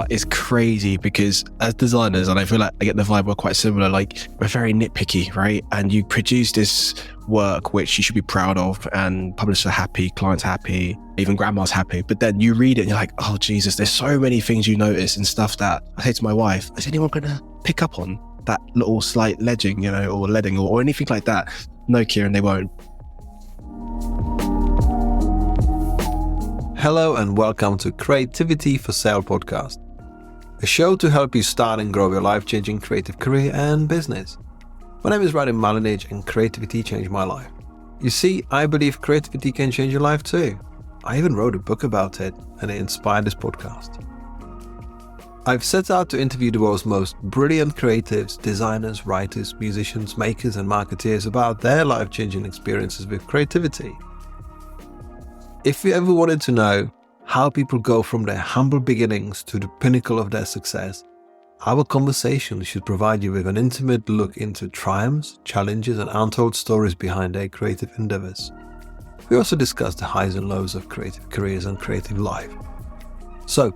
but it's crazy because as designers, and I feel like I get the vibe, we're quite similar, like we're very nitpicky, right? And you produce this work which you should be proud of, and publishers are happy, clients happy, even grandma's happy. But then you read it and you're like, oh Jesus, there's so many things you notice and stuff that I say to my wife, is anyone going to pick up on that little slight ledging, or leading or anything like that? No, Kieron, they won't. Hello and welcome to Creativity for Sale podcast, a show to help you start and grow your life-changing creative career and business. My name is Radim Malinic and creativity changed my life. You see, I believe creativity can change your life too. I even wrote a book about it and it inspired this podcast. I've set out to interview the world's most brilliant creatives, designers, writers, musicians, makers and marketeers about their life-changing experiences with creativity. If you ever wanted to know how people go from their humble beginnings to the pinnacle of their success, our conversation should provide you with an intimate look into triumphs, challenges, and untold stories behind their creative endeavors. We also discuss the highs and lows of creative careers and creative life. So,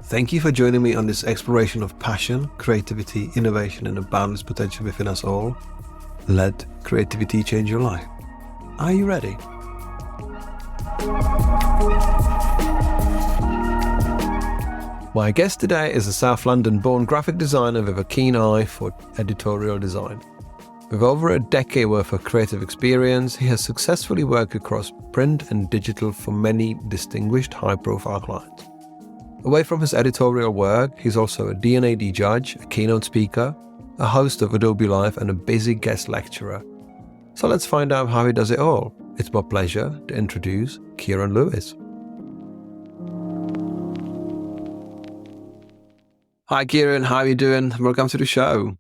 thank you for joining me on this exploration of passion, creativity, innovation, and the boundless potential within us all. Let creativity change your life. Are you ready? My guest today is a South London-born graphic designer with a keen eye for editorial design. With over a decade worth of creative experience, he has successfully worked across print and digital for many distinguished high-profile clients. Away from his editorial work, he's also a D&AD judge, a keynote speaker, a host of Adobe Live, and a busy guest lecturer. So let's find out how he does it all. It's my pleasure to introduce Kieron Lewis. Hi Kieron, how are you doing? Welcome to the show.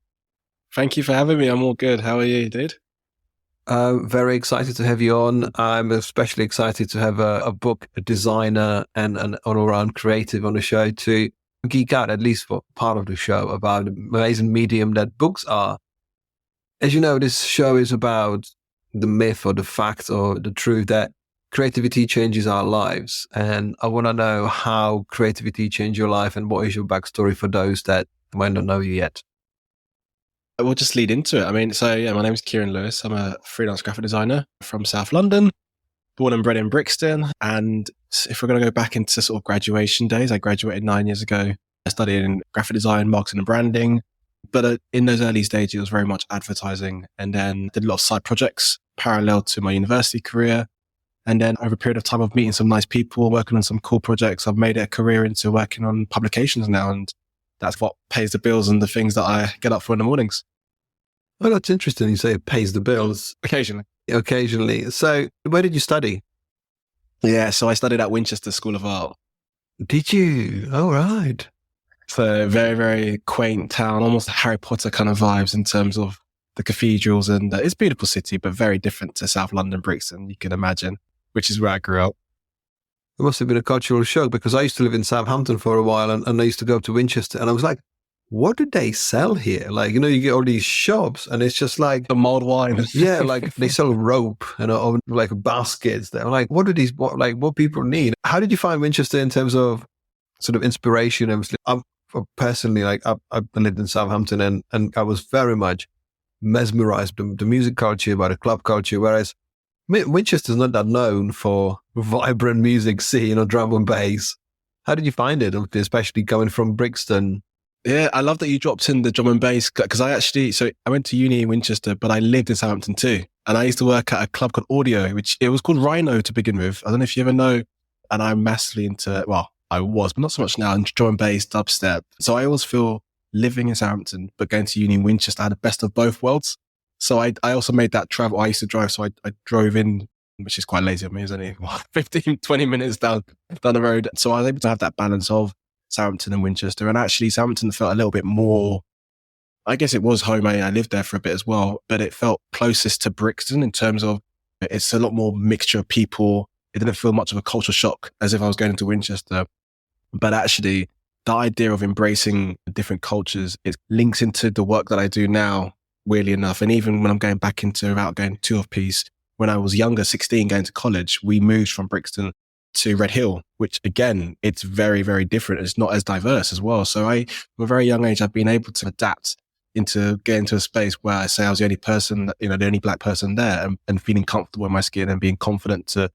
Thank you for having me. I'm all good. How are you, dude? Very excited to have you on. I'm especially excited to have a book, a designer, and an all-around creative on the show to geek out, at least for part of the show, about the amazing medium that books are. As you know, this show is about the myth or the fact or the truth that creativity changes our lives. And I want to know how creativity changed your life and what is your backstory for those that might not know you yet. We'll just lead into it. My name is Kieron Lewis. I'm a freelance graphic designer from South London, born and bred in Brixton. And if we're going to go back into sort of graduation days, I graduated 9 years ago. I studied in graphic design, marketing and branding. But in those early stages, it was very much advertising, and then did a lot of side projects parallel to my university career. And then over a period of time of meeting some nice people, working on some cool projects, I've made it a career into working on publications now. And that's what pays the bills and the things that I get up for in the mornings. Well, that's interesting. You say it pays the bills. Occasionally. So where did you study? Yeah, so I studied at Winchester School of Art. Did you? Oh, right. It's a very, very quaint town, almost Harry Potter kind of vibes in terms of the cathedrals. And it's a beautiful city, but very different to South London, Brixton, you can imagine, which is where I grew up. It must have been a cultural shock because I used to live in Southampton for a while and I used to go to Winchester and I was like, what do they sell here? Like, you get all these shops and it's just like the mulled wine. Yeah, like they sell rope and or like baskets. They're like, what people need? How did you find Winchester in terms of sort of inspiration? Personally, I've lived in Southampton and I was very much mesmerized by the music culture, by the club culture, whereas Winchester's not that known for vibrant music scene or drum and bass. How did you find it, especially coming from Brixton? Yeah, I love that you dropped in the drum and bass because I went to uni in Winchester, but I lived in Southampton too. And I used to work at a club called Audio, which it was called Rhino to begin with. I don't know if you ever know. And I'm massively into, I was, but not so much now, and drum and bass, dubstep. So I always feel living in Southampton, but going to uni in Winchester, I had the best of both worlds. So I also made that travel. I used to drive, so I drove in, which is quite lazy of me. It was only 15, 20 minutes down the road. So I was able to have that balance of Southampton and Winchester. And actually Southampton felt a little bit more, I guess it was home. I lived there for a bit as well, but it felt closest to Brixton in terms of it's a lot more mixture of people. It didn't feel much of a culture shock as if I was going into Winchester. But actually, the idea of embracing different cultures, it links into the work that I do now, weirdly enough. And even when I'm going back into, without going too off piece, when I was younger, 16, going to college, we moved from Brixton to Red Hill, which again, it's very, very different. It's not as diverse as well. So from a very young age, I've been able to adapt into getting to a space where I say I was the only person, the only black person there, and feeling comfortable in my skin and being confident to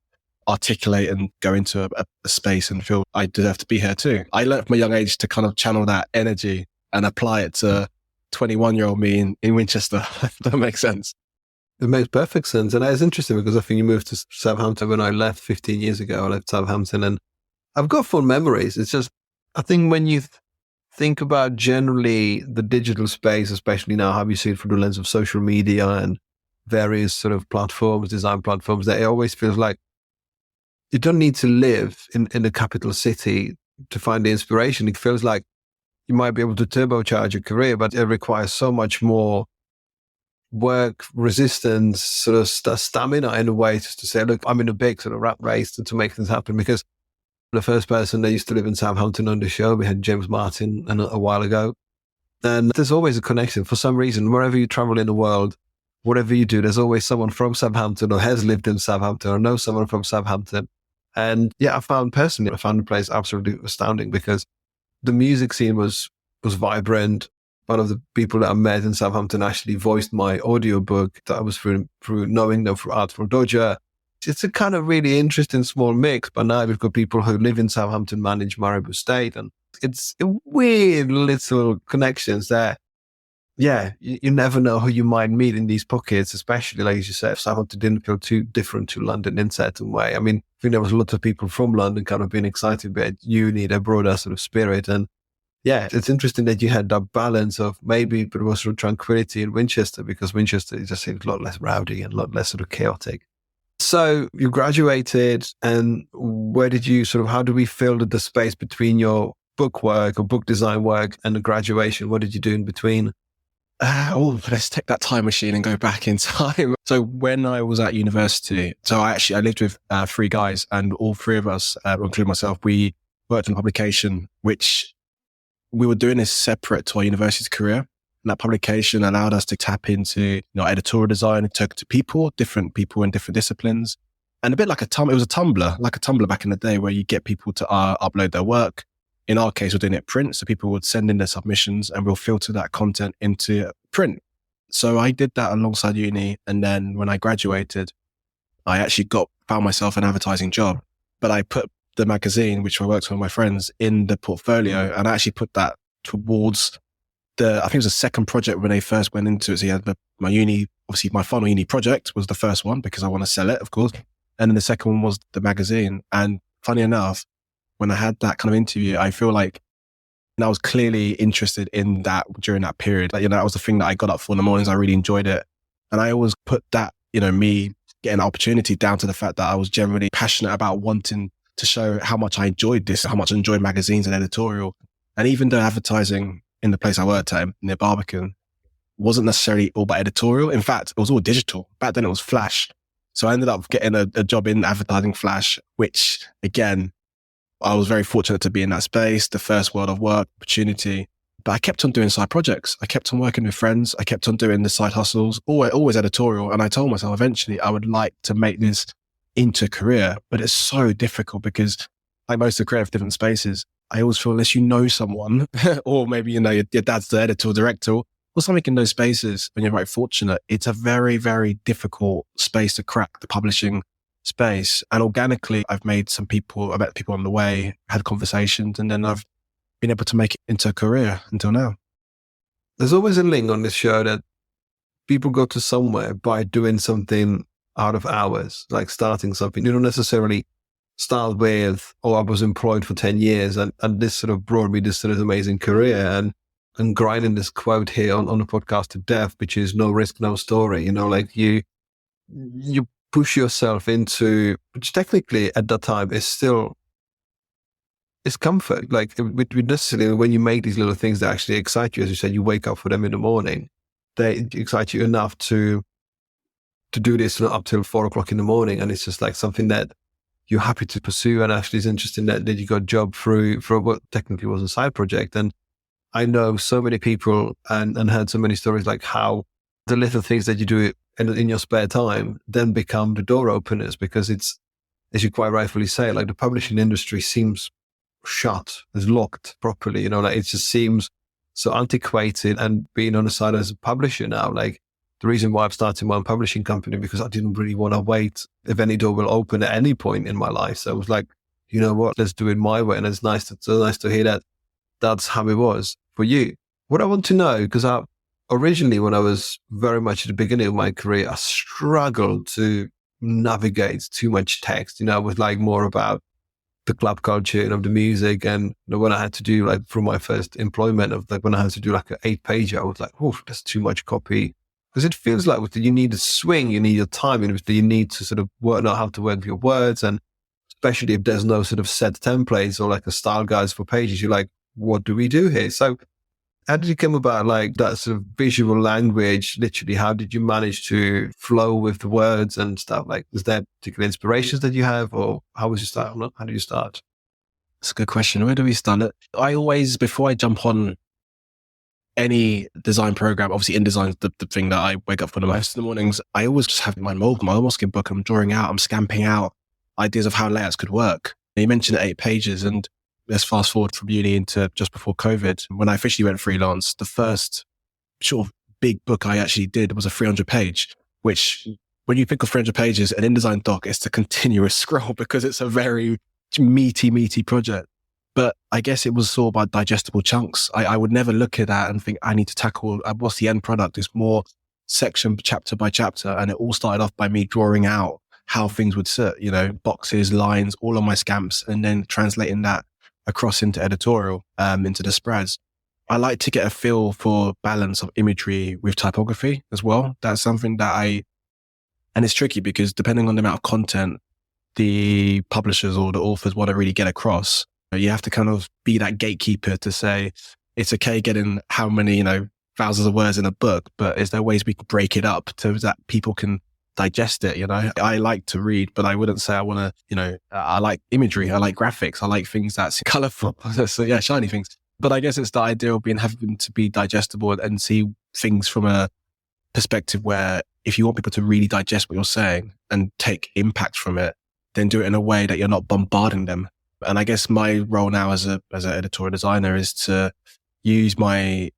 articulate and go into a space and feel I deserve to be here too. I learned from a young age to kind of channel that energy and apply it to 21-year-old me in Winchester. If that makes sense. It makes perfect sense. And it's interesting because I think you moved to Southampton when I left 15 years ago. I left Southampton and I've got fond memories. It's just, I think when you think about generally the digital space, especially now, how you see it through the lens of social media and various sort of platforms, design platforms, that it always feels like you don't need to live in the capital city to find the inspiration. It feels like you might be able to turbocharge your career, but it requires so much more work, resistance, sort of stamina in a way, just to say, look, I'm in a big sort of rat race to make things happen. Because the first person that used to live in Southampton on the show, we had James Martin a while ago. And there's always a connection for some reason. Wherever you travel in the world, whatever you do, there's always someone from Southampton or has lived in Southampton or knows someone from Southampton. And yeah, I found the place absolutely astounding because the music scene was vibrant. One of the people that I met in Southampton actually voiced my audiobook that I was through knowing them through Artful Dodger. It's a kind of really interesting small mix, but now we've got people who live in Southampton, manage Maribor State, and it's weird little connections there. Yeah, you never know who you might meet in these pockets, especially, like you said, Southampton didn't feel too different to London in a certain way. I mean, I think there was a lot of people from London kind of being excited about uni, they brought that sort of spirit. And yeah, it's interesting that you had that balance of maybe, but also tranquility in Winchester, because Winchester is just a lot less rowdy and a lot less sort of chaotic. So you graduated, and where did you how do we fill the space between your book work or book design work and the graduation? What did you do in between? Let's take that time machine and go back in time. So when I was at university, I lived with 3 guys, and all 3 of us, including myself, we worked on a publication, which we were doing this separate to our university career. And that publication allowed us to tap into editorial design and talk to different people in different disciplines. And a bit like it was a Tumblr back in the day, where you get people to upload their work. In our case, we're doing it print. So people would send in their submissions and we'll filter that content into print. So I did that alongside uni. And then when I graduated, I actually found myself an advertising job, but I put the magazine, which I worked with my friends, in the portfolio. And I actually put that towards I think it was the second project when they first went into it. So yeah, my uni, obviously my final uni project was the first one because I want to sell it, of course. And then the second one was the magazine. And funny enough, when I had that kind of interview, I feel like I was clearly interested in that during that period. Like, that was the thing that I got up for in the mornings. I really enjoyed it. And I always put that, me getting an opportunity down to the fact that I was generally passionate about wanting to show how much I enjoyed this, how much I enjoyed magazines and editorial. And even though advertising in the place I worked at near Barbican wasn't necessarily all about editorial. In fact, it was all digital. Back then it was Flash. So I ended up getting a job in advertising Flash, which again, I was very fortunate to be in that space, the first world of work opportunity. But I kept on doing side projects. I kept on working with friends. I kept on doing the side hustles, always editorial. And I told myself eventually I would like to make this into a career, but it's so difficult because like most of the creative different spaces, I always feel unless you know someone or maybe, your dad's the editor or director or something in those spaces, when you're very fortunate, it's a very, very difficult space to crack, the publishing space. And organically, I met people on the way, had conversations, and then I've been able to make it into a career until now. There's always a link on this show that people go to somewhere by doing something out of hours, like starting something. You don't necessarily start with, I was employed for 10 years and this sort of brought me this sort of amazing career and grinding this quote here on the podcast to death, which is no risk, no story. Like you push yourself into, which technically at that time is comfort. Like with necessarily when you make these little things that actually excite you, as you said, you wake up for them in the morning, they excite you enough to do this up till 4:00 in the morning. And it's just like something that you're happy to pursue. And actually it's interesting that you got a job for what technically was a side project. And I know so many people and heard so many stories like how the little things that you do in your spare time then become the door openers, because it's as you quite rightfully say, like the publishing industry seems shut, is locked properly, like it just seems so antiquated. And being on the side as a publisher now, like the reason why I've started my own publishing company, because I didn't really want to wait if any door will open at any point in my life. So I was like, you know what, let's do it my way. And it's so nice to hear that that's how it was for you. What I want to know, because originally when I was very much at the beginning of my career, I struggled to navigate too much text. I was like more about the club culture and of the music. And when I had to do like from my first employment of like when I had to do like an 8-page, I was like, oh, that's too much copy. Because it feels like you need a swing, you need your time, and you need to sort of know how to work with your words. And especially if there's no sort of set templates or like a style guides for pages, you're like, what do we do here? So how did you come about like that sort of visual language? Literally, how did you manage to flow with the words and stuff? Like, is there particular inspirations that you have, or how was your start? How do you start? That's a good question. Where do we start? I always, before I jump on any design program, obviously InDesign is the thing that I wake up for the most in the mornings. I always just have my moleskin book. I'm drawing out, I'm scamping out ideas of how layouts could work. You mentioned 8 pages, and let's fast forward from uni into just before COVID. When I officially went freelance, the first sort of big book I actually did was a 300-page, which when you think of 300 pages, an InDesign doc, it's a continuous scroll because it's a very meaty project. But I guess it was sort of about digestible chunks. I would never look at that and think I need to tackle what's the end product. It's more section, chapter by chapter. And it all started off by me drawing out how things would sit, boxes, lines, all on my scamps, and then translating that across into editorial, into the spreads. I like to get a feel for balance of imagery with typography as well. That's something that and it's tricky because depending on the amount of content the publishers or the authors want to really get across, you have to kind of be that gatekeeper to say, it's okay getting how many, thousands of words in a book, but is there ways we can break it up so that people can digest it? I like to read, but I wouldn't say I want to, I like imagery. I like graphics. I like things that's colorful. So yeah, shiny things. But I guess it's the idea of having to be digestible and see things from a perspective where if you want people to really digest what you're saying and take impact from it, then do it in a way that you're not bombarding them. And I guess my role now as an editorial designer is to use my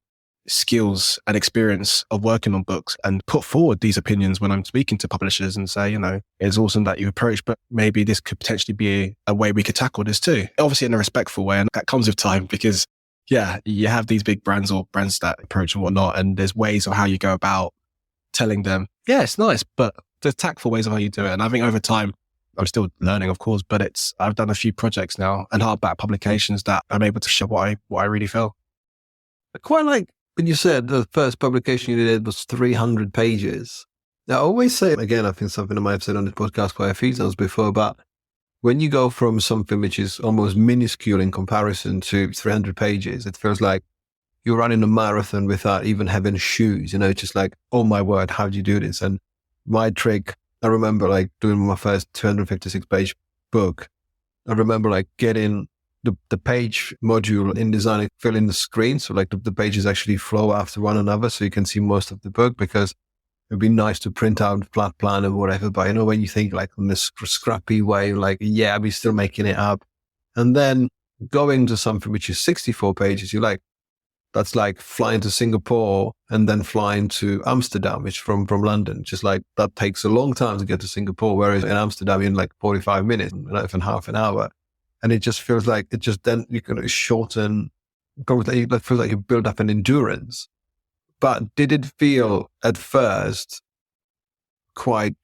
skills and experience of working on books and put forward these opinions when I'm speaking to publishers and say, it's awesome that you approach, but maybe this could potentially be a way we could tackle this too. Obviously in a respectful way. And that comes with time because you have these big brands or brands that approach and whatnot. And there's ways of how you go about telling them, yeah, it's nice, but there's tactful ways of how you do it. And I think over time, I'm still learning, of course, but I've done a few projects now and hardback publications that I'm able to show what I really feel. I quite like when you said the first publication you did was 300 pages. Now, I always say, again, I think something I might have said on this podcast quite a few times before, but when you go from something which is almost minuscule in comparison to 300 pages, it feels like you're running a marathon without even having shoes, just like, oh my word, how do you do this? And my trick, I remember like doing my first 256-page book. I remember like getting the page module in InDesign, fill in the screen. So like the pages actually flow after one another so you can see most of the book, because it'd be nice to print out a flat plan or whatever. But when you think like in this scrappy way, like, yeah, we're still making it up. And then going to something which is 64 pages, you're like, that's like flying to Singapore and then flying to Amsterdam, which from London, just like that takes a long time to get to Singapore. Whereas in Amsterdam, in like 45 minutes, not even half an hour. And it just feels like then you can shorten, it feels like you build up an endurance. But did it feel at first quite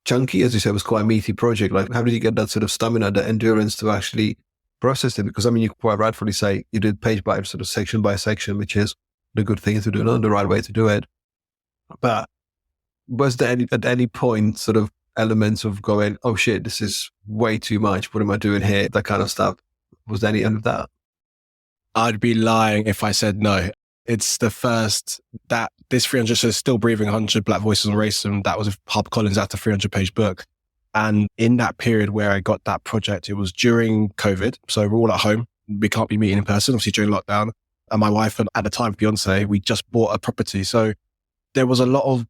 chunky? As you said, it was quite a meaty project. Like, how did you get that sort of stamina, the endurance to actually process it? Because you quite rightfully say you did page by sort of section by section, which is the good thing to do, not the right way to do it. But was there at any point sort of elements of going, oh shit, this is way too much, what am I doing here? That kind of stuff. Was there any of that? I'd be lying if I said no. It's the first that this 300, so Still Breathing 100 Black Voices on Racism, that was HarperCollins, that's a 300-page book. And in that period where I got that project, it was during COVID. So we're all at home. We can't be meeting in person, obviously during lockdown. And my wife, and at the time, Beyonce, we just bought a property. So there was a lot of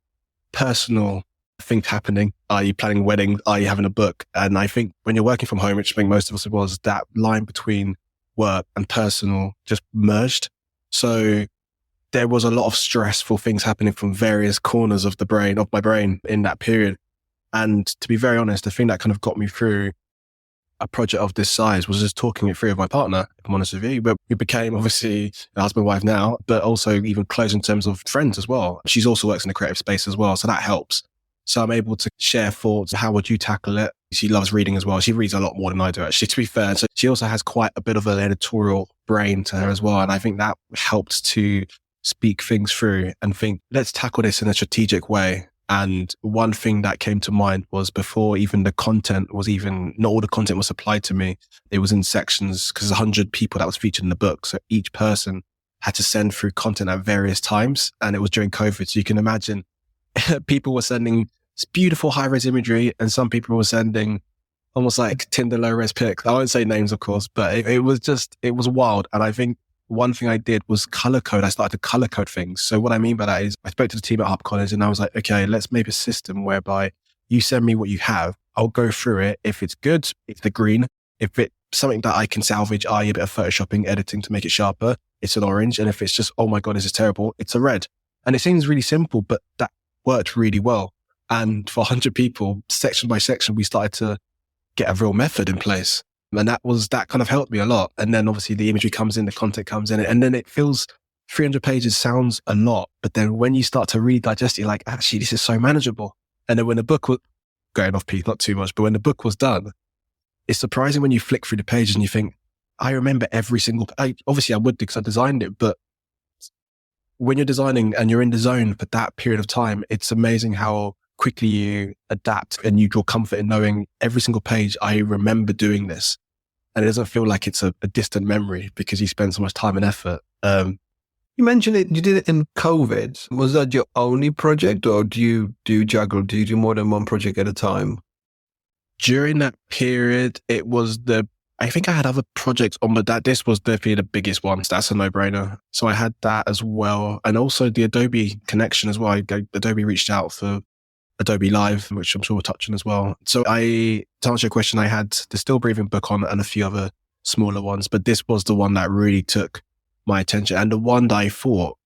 personal things happening Are you planning weddings? Are you having a book? And I think when you're working from home, which I think most of us was, that line between work and personal just merged. So there was a lot of stressful things happening from various corners of my brain in that period. And to be very honest, the thing that kind of got me through a project of this size was just talking it through with my partner, if I'm honest with you. But we became obviously a husband and wife now, but also even close in terms of friends as well. She's also works in the creative space as well. So that helps. So I'm able to share thoughts. How would you tackle it? She loves reading as well. She reads a lot more than I do, actually, to be fair. So she also has quite a bit of an editorial brain to her as well. And I think that helped to speak things through and think, let's tackle this in a strategic way. And one thing that came to mind was before even the content was not all the content was supplied to me. It was in sections because 100 people that was featured in the book. So each person had to send through content at various times. And it was during COVID. So you can imagine people were sending beautiful high-res imagery and some people were sending almost like Tinder low-res pics. I won't say names, of course, but it was wild. And I think one thing I did was color code. I started to color code things. So what I mean by that is I spoke to the team at HarperCollins and I was like, okay, let's make a system whereby you send me what you have. I'll go through it. If it's good, it's the green. If it's something that I can salvage, a bit of photoshopping, editing to make it sharper, it's an orange. And if it's just, oh my God, this is terrible, it's a red. And it seems really simple, but that worked really well. And for 100 people, section by section, we started to get a real method in place. And that kind of helped me a lot. And then obviously the imagery comes in, the content comes in, and then it feels 300 pages sounds a lot. But then when you start to really digest it, you're like, actually, this is so manageable. And then when the book was going off piece, not too much, but when the book was done, it's surprising when you flick through the pages and you think, I remember every single, obviously I would because I designed it, but when you're designing and you're in the zone for that period of time, it's amazing how quickly you adapt and you draw comfort in knowing every single page, I remember doing this. And it doesn't feel like it's a distant memory because you spend so much time and effort. You mentioned it, you did it in COVID. Was that your only project or do you juggle? Do you do more than one project at a time? During that period, it was I think I had other projects on, but this was definitely the biggest one. So that's a no-brainer. So I had that as well. And also the Adobe connection as well. Adobe reached out for Adobe Live, which I'm sure we'll touch on as well. So to answer your question, I had the Still Breathing book on and a few other smaller ones, but this was the one that really took my attention. And the one that I thought,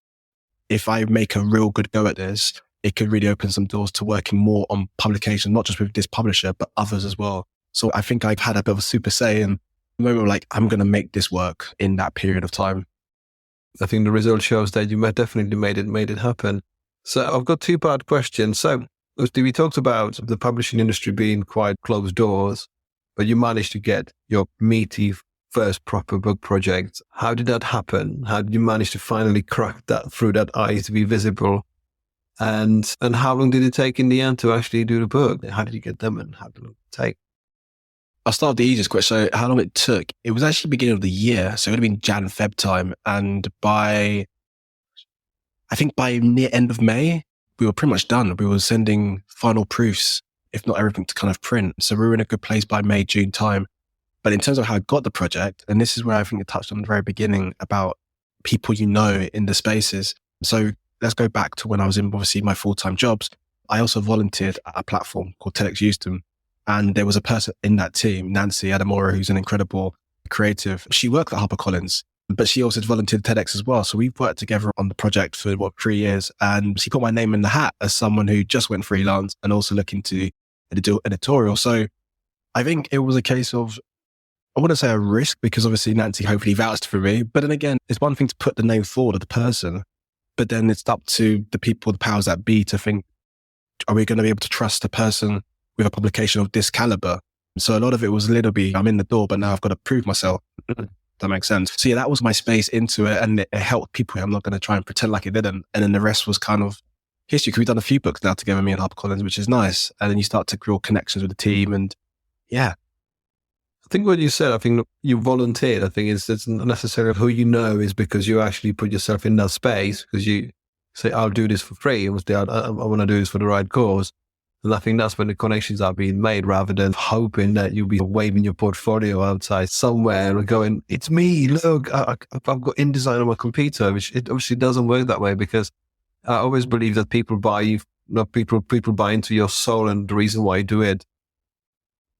if I make a real good go at this, it could really open some doors to working more on publication, not just with this publisher, but others as well. So I think I've had a bit of a super say in the moment, like, I'm going to make this work in that period of time. I think the result shows that you definitely made it happen. So I've got two-part questions. So we talked about the publishing industry being quite closed doors, but you managed to get your meaty first proper book project. How did that happen? How did you manage to finally crack that through that ice to be visible? And how long did it take in the end to actually do the book? How did you get them and how did it take? I'll start with the easiest question. So how long it took? It was actually beginning of the year. So it would have been Jan, Feb time. And by near end of May, we were pretty much done. We were sending final proofs, if not everything, to kind of print. So we were in a good place by May, June time. But in terms of how I got the project, and this is where I think it touched on the very beginning about people you know in the spaces. So let's go back to when I was in obviously my full-time jobs. I also volunteered at a platform called TEDx Houston. And there was a person in that team, Nancy Adamora, who's an incredible creative. She worked at HarperCollins, but she also volunteered TEDx as well. So we've worked together on the project for 3 years. And she put my name in the hat as someone who just went freelance and also looking to do editorial. So I think it was a case of, I wouldn't say a risk because obviously Nancy hopefully vouched for me. But then again, it's one thing to put the name forward of the person, but then it's up to the people, the powers that be to think, are we going to be able to trust a person with a publication of this caliber? So a lot of it was a little bit, I'm in the door, but now I've got to prove myself. That makes sense. So yeah, that was my space into it and it helped people. I'm not going to try and pretend like it didn't. And then the rest was kind of history. Because we've done a few books now together, me and HarperCollins, which is nice. And then you start to grow connections with the team and yeah. I think what you said, I think you volunteered. I think it's not necessarily who you know is because you actually put yourself in that space because you say, I'll do this for free. I want to do this for the right cause. And I think that's when the connections are being made rather than hoping that you'll be waving your portfolio outside somewhere and going, it's me, look, I've got InDesign on my computer, which it obviously doesn't work that way because I always believe that people buy not people buy into your soul, and the reason why you do it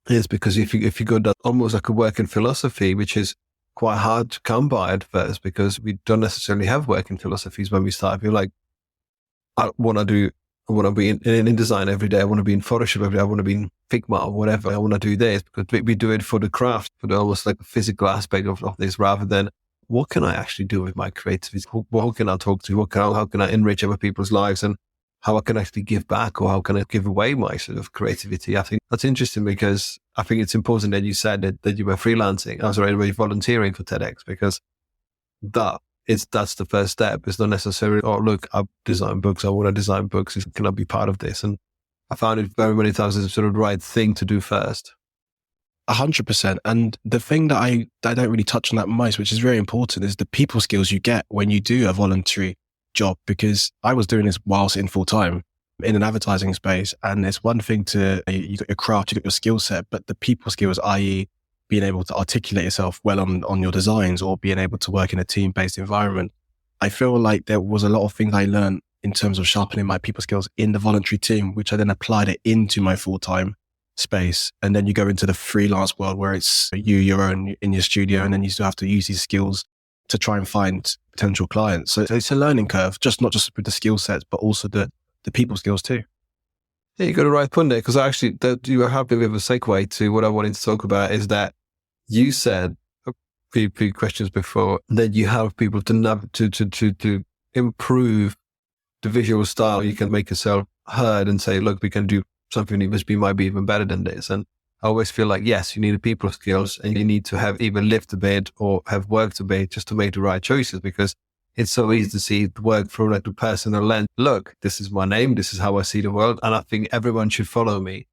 is because if you go that almost like a working philosophy, which is quite hard to come by at first, because we don't necessarily have working philosophies when we start. If you're like, I want to be in design every day. I want to be in Photoshop every day. I want to be in Figma or whatever. I want to do this because we do it for the craft, for the almost like the physical aspect of this, rather than what can I actually do with my creativity? Who can I talk to? How can I enrich other people's lives, and how I can actually give back, or how can I give away my sort of creativity? I think that's interesting, because I think it's important that you said that you were freelancing. I was already volunteering for TEDx, because that's the first step. It's not necessarily, oh, look, I design books. I want to design books. Can I be part of this? And I found it very many times as sort of the right thing to do first. 100%. And the thing that I don't really touch on that most, which is very important, is the people skills you get when you do a voluntary job. Because I was doing this whilst in full time in an advertising space. And it's one thing you got your craft, you got your skill set, but the people skills, i.e. being able to articulate yourself well on your designs, or being able to work in a team-based environment. I feel like there was a lot of things I learned in terms of sharpening my people skills in the voluntary team, which I then applied it into my full-time space. And then you go into the freelance world where it's your own in your studio, and then you still have to use these skills to try and find potential clients. So it's a learning curve, not just with the skill sets, but also the people skills too. Yeah, you got the right point there, because actually you were happy with a segue to what I wanted to talk about, is that you said a few questions before that you help people to improve the visual style. You can make yourself heard and say, look, we can do something that might be even better than this. And I always feel like, yes, you need the people skills, and you need to have either lived a bit or have worked a bit just to make the right choices, because it's so easy to see it work through like the personal lens. Look, this is my name. This is how I see the world. And I think everyone should follow me.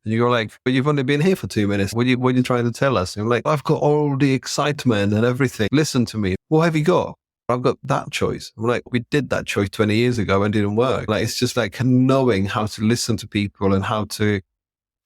And you go like, but you've only been here for 2 minutes. What are you trying to tell us? And I'm like, I've got all the excitement and everything. Listen to me. What have you got? I've got that choice. I'm like, we did that choice 20 years ago and it didn't work. Like, it's just like knowing how to listen to people and how to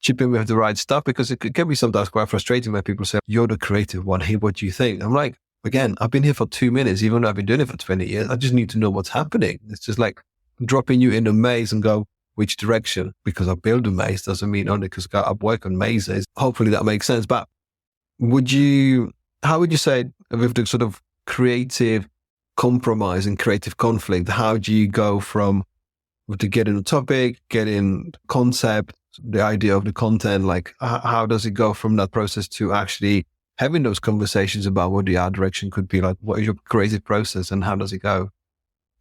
chip in with the right stuff, because it can be sometimes quite frustrating when people say, you're the creative one. Hey, what do you think? I'm like, again, I've been here for 2 minutes, even though I've been doing it for 20 years. I just need to know what's happening. It's just like dropping you in a maze and go, which direction? Because I build a maze doesn't mean only because I work on mazes. Hopefully that makes sense. But how would you say with the sort of creative compromise and creative conflict, how do you go from to getting a topic, getting concept, the idea of the content, like how does it go from that process to actually having those conversations about what the art direction could be? Like, what is your creative process and how does it go?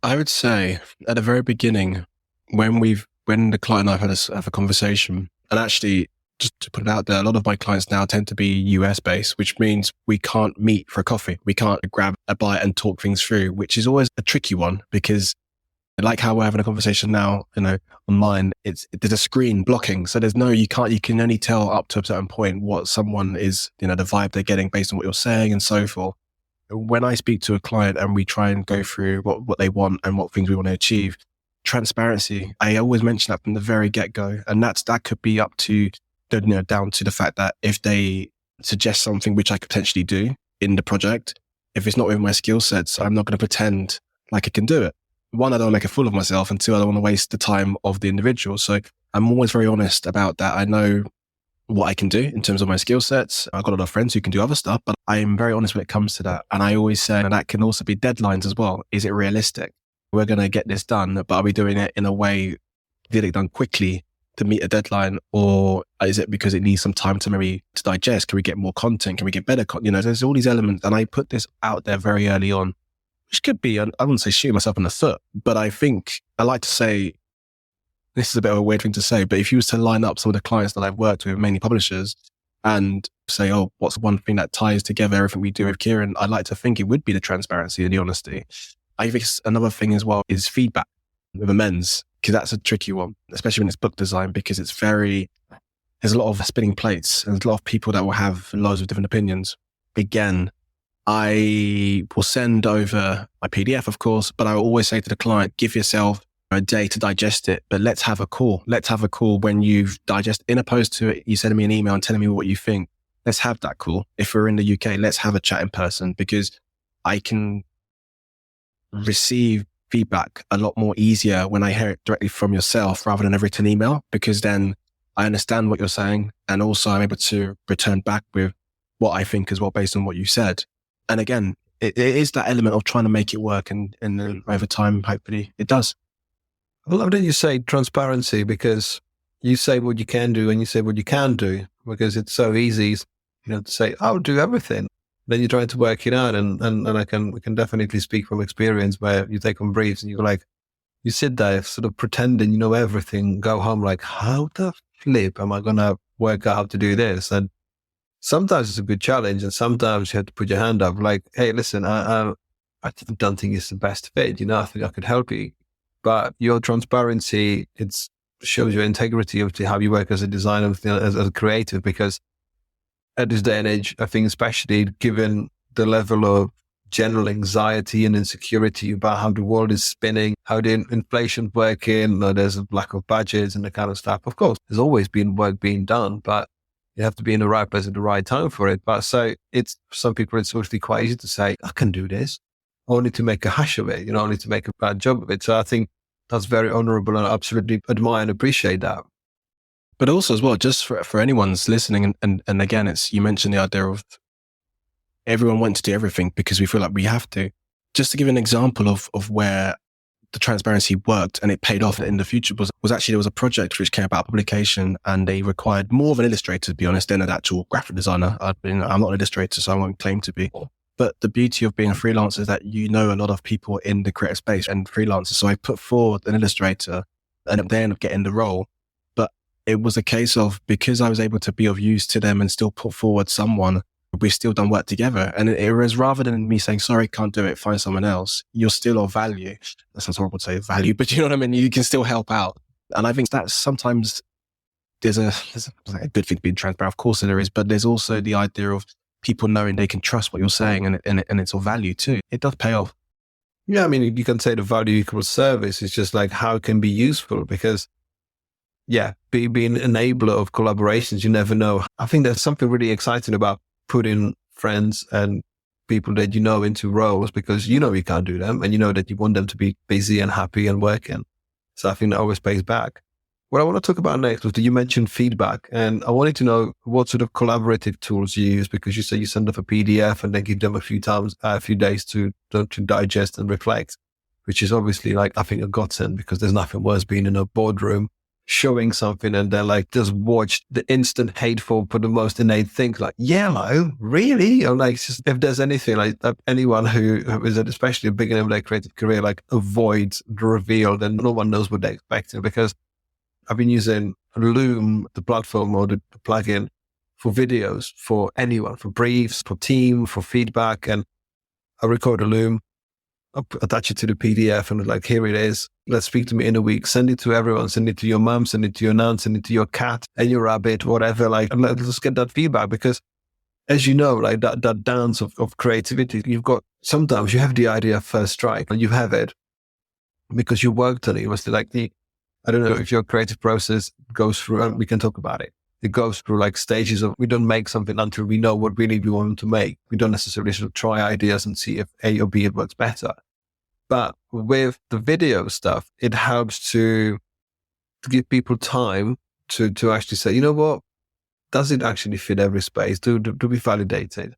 I would say at the very beginning, when the client and I have a conversation, and actually just to put it out there, a lot of my clients now tend to be US based, which means we can't meet for a coffee. We can't grab a bite and talk things through, which is always a tricky one, because like how we're having a conversation now, online, there's a screen blocking. So you can only tell up to a certain point what someone is, the vibe they're getting based on what you're saying and so forth. When I speak to a client and we try and go through what they want and what things we want to achieve, transparency, I always mention that from the very get-go. And that could be up to, down to the fact that if they suggest something which I could potentially do in the project, if it's not within my skill sets, I'm not going to pretend like I can do it. One, I don't want to make a fool of myself, and two, I don't want to waste the time of the individual. So I'm always very honest about that. I know what I can do in terms of my skill sets. I've got a lot of friends who can do other stuff, but I'm very honest when it comes to that. And I always say, and that can also be deadlines as well. Is it realistic? We're going to get this done, but are we doing it in a way, get it done quickly to meet a deadline? Or is it because it needs some time to digest? Can we get more content? Can we get better content? There's all these elements. And I put this out there very early on, which could be, I wouldn't say shooting myself in the foot, but I think I like to say, this is a bit of a weird thing to say, but if you was to line up some of the clients that I've worked with, mainly publishers, and say, oh, what's one thing that ties together everything we do with Kieron? I'd like to think it would be the transparency and the honesty. I think another thing as well is feedback with amends, because that's a tricky one, especially when it's book design, because there's a lot of spinning plates and there's a lot of people that will have loads of different opinions. Again, I will send over my PDF, of course, but I will always say to the client, give yourself a day to digest it, but let's have a call. Let's have a call when you've digested, in opposed to it, you sending me an email and telling me what you think. Let's have that call. If we're in the UK, let's have a chat in person, because I can receive feedback a lot more easier when I hear it directly from yourself rather than a written email, because then I understand what you're saying. And also I'm able to return back with what I think as well, based on what you said. And again, it is that element of trying to make it work. And over time, hopefully it does. I love that you say transparency, because you say what you can do and you say what you can't do, because it's so easy, to say, I'll do everything. Then you try to work it out. And we can definitely speak from experience where you take on briefs and you're like, you sit there sort of pretending you know everything, go home like, how the flip am I going to work out how to do this? And sometimes it's a good challenge, and sometimes you have to put your hand up like, hey, listen, I don't think it's the best fit. I think I could help you. But your transparency, it shows your integrity of how you work as a designer, as a creative, because at this day and age, I think especially given the level of general anxiety and insecurity about how the world is spinning, how the inflation's working, there's a lack of budgets and that kind of stuff. Of course, there's always been work being done, but you have to be in the right place at the right time for it. But so it's, some people, it's actually quite easy to say, I can do this, only to make a hash of it, only to make a bad job of it. So I think that's very honorable, and I absolutely admire and appreciate that. But also as well, just for anyone's listening, and again, you mentioned the idea of everyone wants to do everything because we feel like we have to. Just to give an example of where the transparency worked and it paid off in the future was actually, there was a project which came about publication, and they required more of an illustrator, to be honest, than an actual graphic designer. I'm not an illustrator, so I won't claim to be. But the beauty of being a freelancer is that a lot of people in the creative space and freelancers. So I put forward an illustrator and they end up getting the role. But it was a case of, because I was able to be of use to them and still put forward someone, we've still done work together. And it was, rather than me saying, sorry, can't do it, find someone else, you're still of value. That sounds horrible to say value, but you know what I mean? You can still help out. And I think that sometimes there's a good thing to be transparent. Of course there is, but there's also the idea of people knowing they can trust what you're saying, and it's of value too. It does pay off. Yeah, I mean, you can say the value equals service. It's just like how it can be useful, because being an enabler of collaborations, you never know. I think there's something really exciting about putting friends and people that into roles, because you can't do them, and that you want them to be busy and happy and working. So I think that always pays back. What I want to talk about next was that you mentioned feedback, and I wanted to know what sort of collaborative tools you use, because you say you send off a PDF and then give them a few days to digest and reflect, which is obviously I think a godsend, because there's nothing worse being in a boardroom showing something and then just watch the instant hateful for the most innate things yellow, really? Or just, if there's anything anyone who is especially a beginner of their creative career, avoids the reveal, then no one knows what they're expecting. Because I've been using Loom, the platform or the plugin, for videos for anyone, for briefs, for team, for feedback. And I record a Loom, I'll attach it to the PDF and here it is. Let's speak to me in a week. Send it to everyone. Send it to your mom, send it to your nan, send it to your cat and your rabbit, whatever. And let's get that feedback, because as you know, that dance of creativity, sometimes you have the idea first strike and you have it because you worked on it. It was I don't know if your creative process goes through, and we can talk about it. It goes through stages of, we don't make something until we know what really we want to make. We don't necessarily sort of try ideas and see if A or B it works better. But with the video stuff, it helps to give people time to actually say, you know what, does it actually fit every space? Do we validate it?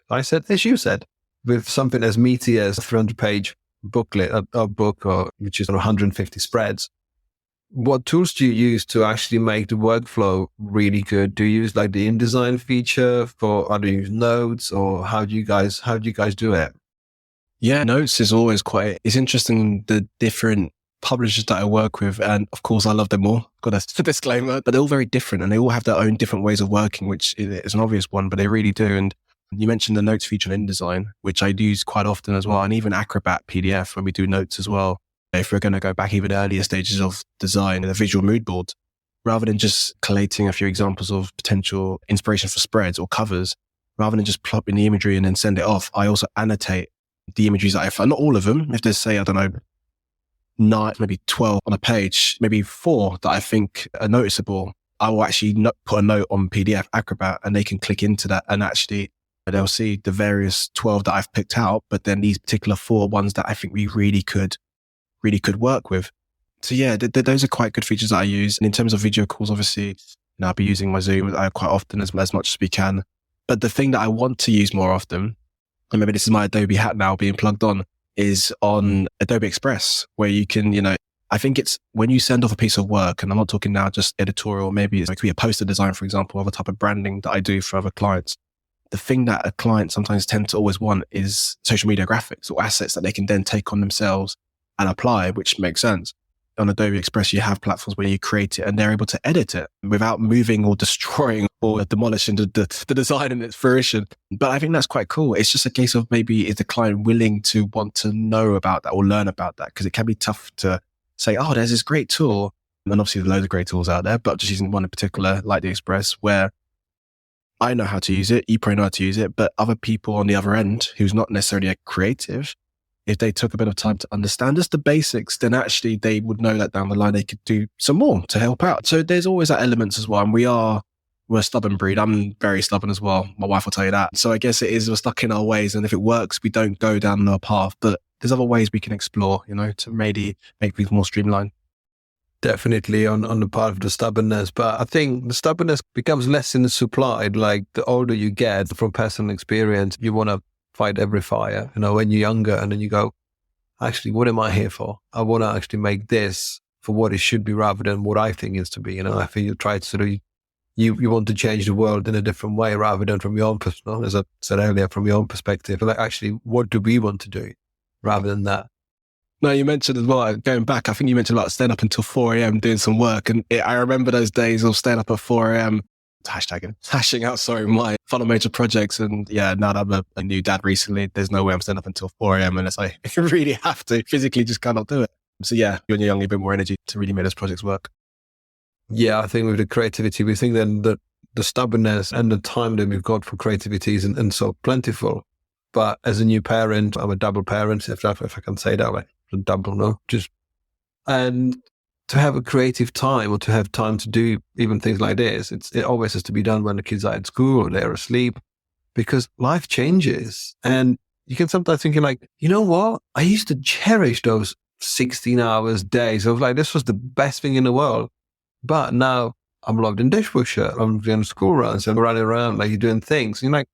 I said, as you said, with something as meaty as a 300-page booklet, a book, which is 150 spreads. What tools do you use to actually make the workflow really good? Do you use the InDesign feature or do you use Notes, or how do you guys do it? Yeah, Notes is always it's interesting, the different publishers that I work with. And of course I love them all. Got a disclaimer, but they're all very different and they all have their own different ways of working, which is an obvious one, but they really do. And you mentioned the Notes feature in InDesign, which I use quite often as well. And even Acrobat PDF when we do notes as well. If we're going to go back even earlier stages of design and a visual mood board, rather than just collating a few examples of potential inspiration for spreads or covers, rather than just plop in the imagery and then send it off, I also annotate the images that I find, not all of them. If there's, say, I don't know, 9, maybe 12 on a page, maybe 4 that I think are noticeable, I will actually put a note on PDF Acrobat and they can click into that and actually they'll see the various 12 that I've picked out, but then these particular 4 ones that I think we really could really could work with. So yeah, those are quite good features that I use. And in terms of video calls, obviously, I'll be using my Zoom quite often as much as we can. But the thing that I want to use more often, and maybe this is my Adobe hat now being plugged on, is on Adobe Express, where you can, I think it's when you send off a piece of work, and I'm not talking now just editorial, maybe it could be a poster design, for example, of a type of branding that I do for other clients. The thing that a client sometimes tend to always want is social media graphics or assets that they can then take on themselves and apply, which makes sense. On Adobe Express, you have platforms where you create it and they're able to edit it without moving or destroying or demolishing the design and its fruition. But I think that's quite cool. It's just a case of maybe is the client willing to want to know about that or learn about that? Because it can be tough to say, oh, there's this great tool. And obviously there's loads of great tools out there, but just using one in particular, like the Express, where I know how to use it, you probably know how to use it, but other people on the other end who's not necessarily a creative, if they took a bit of time to understand just the basics, then actually they would know that down the line they could do some more to help out. So there's always that element as well. And we're a stubborn breed. I'm very stubborn as well. My wife will tell you that. So I guess it is, we're stuck in our ways. And if it works, we don't go down our path. But there's other ways we can explore, to maybe make things more streamlined. Definitely on the part of the stubbornness. But I think the stubbornness becomes less in the supply. Like the older you get, from personal experience, you want to fight every fire, when you're younger, and then you go, actually, what am I here for? I want to actually make this for what it should be rather than what I think it is to be. I think you try to sort of, you want to change the world in a different way rather than from your own perspective, as I said earlier, from your own perspective. Like, actually, what do we want to do rather than that? No, you mentioned as well, going back, I think you mentioned about staying up until 4 a.m. doing some work. And I remember those days of staying up at 4 a.m. hashing out, my final major projects. And yeah, now that I'm a new dad recently, there's no way I'm staying up until 4 a.m. unless I really have to. Physically just cannot do it. So yeah, when you're young, you have a bit more energy to really make those projects work. Yeah, I think with the creativity, we think then that the stubbornness and the time that we've got for creativity is and so plentiful. But as a new parent, I'm a double parent, if I can say that way. Double, no? And to have a creative time or to have time to do even things like this, it always has to be done when the kids are at school or they're asleep, because life changes. And you can sometimes think like, you know what? I used to cherish those 16 hours days. I was like, this was the best thing in the world. But now I'm logged in dishwasher. I'm doing school runs and running around like you're doing things. You're like,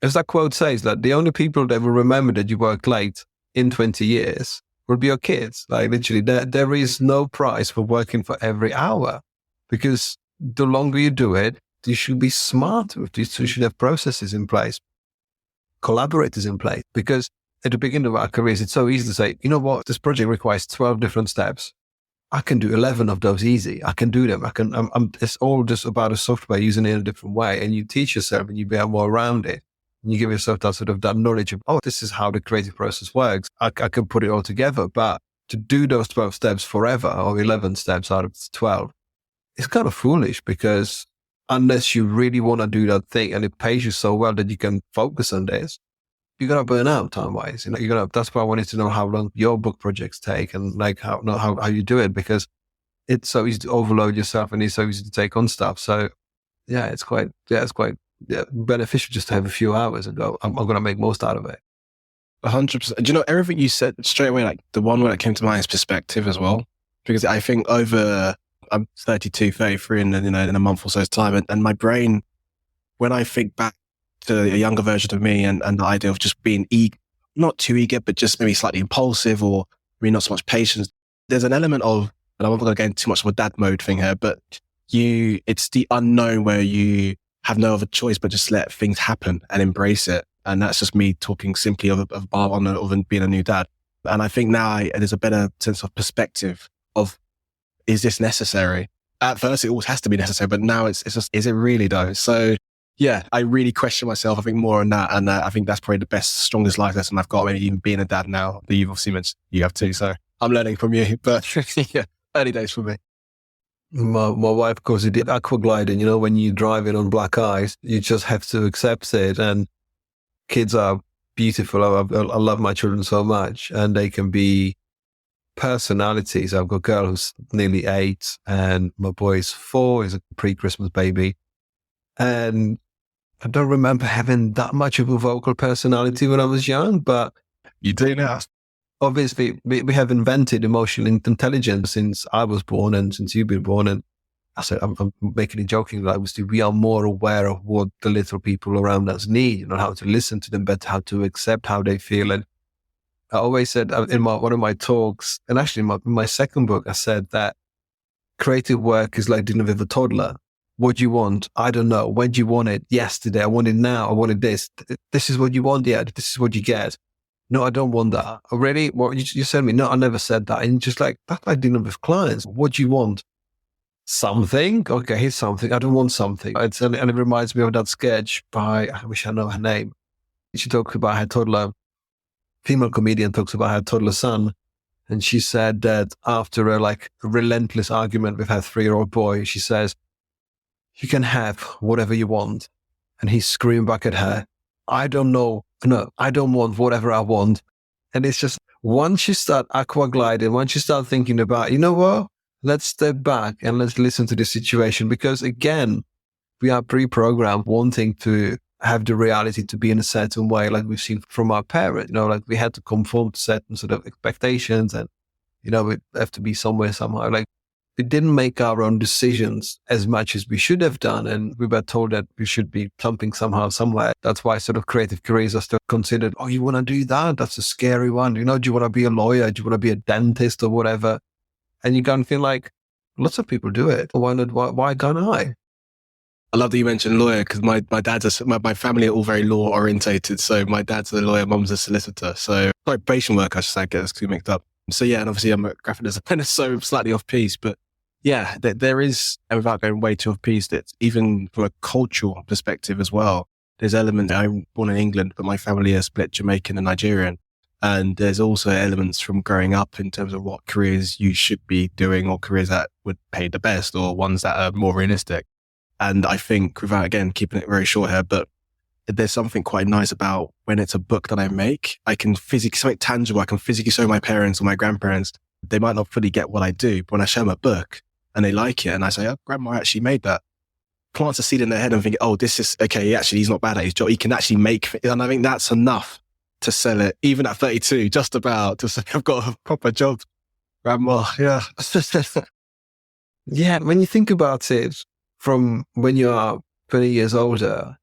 as that quote says, that the only people that will remember that you worked late in 20 years will be your kids. Like literally, there is no price for working for every hour, because the longer you do it, you should be smart with this. You should have processes in place, collaborators in place, because at the beginning of our careers, it's so easy to say, you know what, this project requires 12 different steps. I can do 11 of those easy. I can do them. It's all just about a software using it in a different way. And you teach yourself and you be more around it. And you give yourself that sort of that knowledge of, oh, this is how the creative process works. I can put it all together. But to do those 12 steps forever, or 11 steps out of 12, it's kind of foolish, because unless you really want to do that thing and it pays you so well that you can focus on this, you're going to burn out time-wise. That's why I wanted to know how long your book projects take and like how you do it, because it's so easy to overload yourself and it's so easy to take on stuff. So yeah, it's quite beneficial just to have a few hours and go, I'm going to make most out of it. 100%. Do you know, everything you said straight away, like the one word that came to mind is perspective as well. Because I think I'm 32, 33 in a month or so's time. And my brain, when I think back to a younger version of me and the idea of just being not too eager, but just maybe slightly impulsive or maybe not so much patience, there's an element of, and I'm not going to get into too much of a dad mode thing here, but it's the unknown where you have no other choice but just let things happen and embrace it. And that's just me talking simply of being a new dad. And I think now there's a better sense of perspective of, is this necessary? At first, it always has to be necessary, but now it's just, is it really though? So yeah, I really question myself, I think, more on that. And I think that's probably the best, strongest life lesson I've got, maybe even being a dad now, that you've obviously mentioned you have too. So I'm learning from you, but yeah, early days for me. My wife, of course, did aqua gliding. When you're driving on black ice, you just have to accept it. And kids are beautiful. I love my children so much, and they can be personalities. I've got a girl who's nearly 8 and my boy's 4, he's a pre-Christmas baby. And I don't remember having that much of a vocal personality when I was young, but you do now. obviously we have invented emotional intelligence since I was born and since you've been born. And I said, I'm making it joking that obviously we are more aware of what the little people around us need, how to listen to them better, how to accept how they feel. And I always said in one of my talks, and actually in my second book, I said that creative work is like dealing with a toddler. What do you want? I don't know. When do you want it? Yesterday. I want it now. I wanted this. This is what you want. Yeah, this is what you get. No, I don't want that. Oh, really? What you said to me? No, I never said that. And just like, that's like dealing with clients. What do you want? Something? Okay, here's something. I don't want something. And it reminds me of that sketch by, I wish I know her name. She talks about her toddler, female comedian talks about her toddler son. And she said that after a relentless argument with her 3-year-old boy, she says, you can have whatever you want. And he screamed back at her, I don't know. No, I don't want whatever I want. And it's just, once you start aqua gliding, once you start thinking about, you know what, let's step back and let's listen to the situation. Because again, we are pre-programmed wanting to have the reality to be in a certain way, like we've seen from our parents, like we had to conform to certain sort of expectations and, we have to be somewhere somehow. Like we didn't make our own decisions as much as we should have done. And we were told that we should be jumping somehow, somewhere. That's why sort of creative careers are still considered, oh, you want to do that? That's a scary one. Do you want to be a lawyer? Do you want to be a dentist or whatever? And you kind of feel like lots of people do it. Why can't I? I love that you mentioned lawyer because my dad's my family are all very law orientated. So my dad's a lawyer, mum's a solicitor. So probation work, I should say, get us too mixed up. So yeah, and obviously I'm a graphic designer, so slightly off piece. But yeah, there is, and without going way too off piece, that even from a cultural perspective as well, there's elements. I'm born in England, but my family are split Jamaican and Nigerian. And there's also elements from growing up in terms of what careers you should be doing or careers that would pay the best or ones that are more realistic. And I think, without, again, keeping it very short here, but there's something quite nice about when it's a book that I make, I can physically, something tangible, I can physically show my parents or my grandparents. They might not fully get what I do, but when I show them a book and they like it and I say, oh, grandma actually made that, plants a seed in their head and think, oh, this is, okay, actually, he's not bad at his job. He can actually make, and I think that's enough to sell it, even at 32, just about to say, I've got a proper job, grandma. Yeah. Yeah. When you think about it, from when you are 20 years older,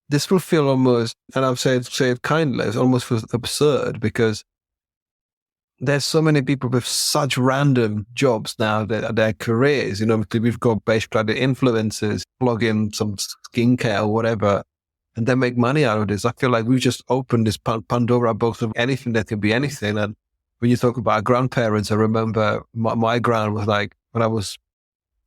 this will feel almost, and I've said it kindly, it almost feels absurd because there's so many people with such random jobs now that their careers, we've got basically the influencers plug in some skincare or whatever, and they make money out of this. I feel like we've just opened this Pandora box of anything that can be anything. And when you talk about grandparents, I remember my grand was like, when I was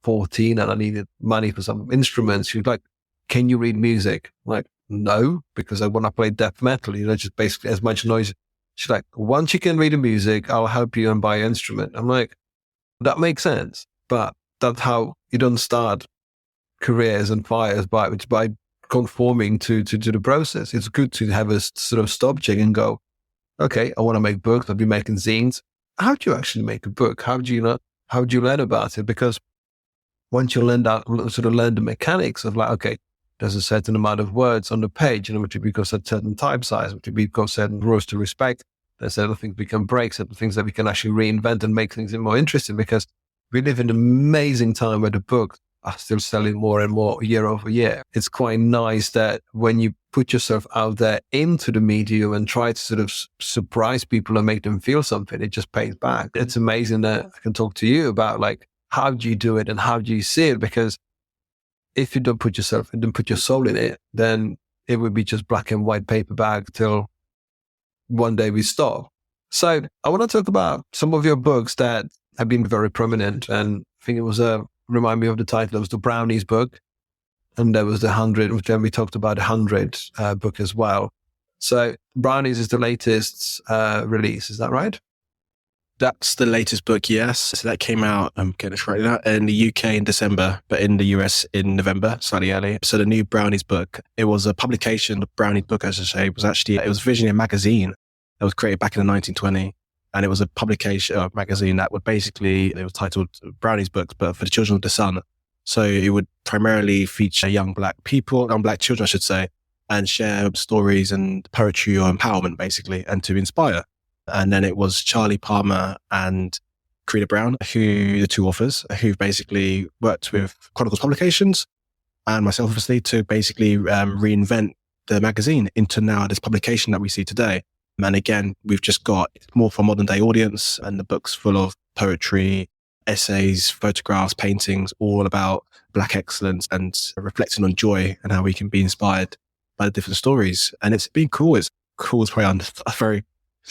14 and I needed money for some instruments, she was like, can you read music? I'm like, no, because I want to play death metal, just basically as much noise. She's like, once you can read the music, I'll help you and buy an instrument. I'm like, that makes sense. But that's how you don't start careers and fires by conforming to the process. It's good to have a sort of stop check and go, okay, I want to make books. I'll be making zines. How do you actually make a book? How do you learn about it? Because once you learn the mechanics of like, okay, there's a certain amount of words on the page, which because a certain type size, which because certain rules to respect. There's certain things we can break, certain things that we can actually reinvent and make things more interesting, because we live in an amazing time where the books are still selling more and more year over year. It's quite nice that when you put yourself out there into the medium and try to sort of surprise people and make them feel something, it just pays back. It's amazing that I can talk to you about like, how do you do it and how do you see it? Because if you don't put your soul in it, then it would be just black and white paper bag till one day we stop. So I want to talk about some of your books that have been very prominent. And I think it was remind me of the title. It was the Brownies book. And there was the 100, which then we talked about the 100 book as well. So Brownies is the latest release. Is that right? That's the latest book, yes. So that came out, I'm getting this right now, in the UK in December, but in the US in November, slightly early. So the new Brownies book, it was a publication, the Brownies book, as I say, it was originally a magazine that was created back in the 1920s. And it was a publication, a magazine that would basically, it was titled Brownies Books, but for the children of the sun. So it would primarily feature young black children, I should say, and share stories and poetry or empowerment, basically, and to inspire. And then it was Charlie Palmer and Karina Brown, who the two authors, who basically worked with Chronicles Publications and myself, obviously, to basically reinvent the magazine into now this publication that we see today. And again, we've just got more for a modern day audience, and the book's full of poetry, essays, photographs, paintings, all about Black excellence and reflecting on joy and how we can be inspired by the different stories. And it's been cool. It's cool is probably a very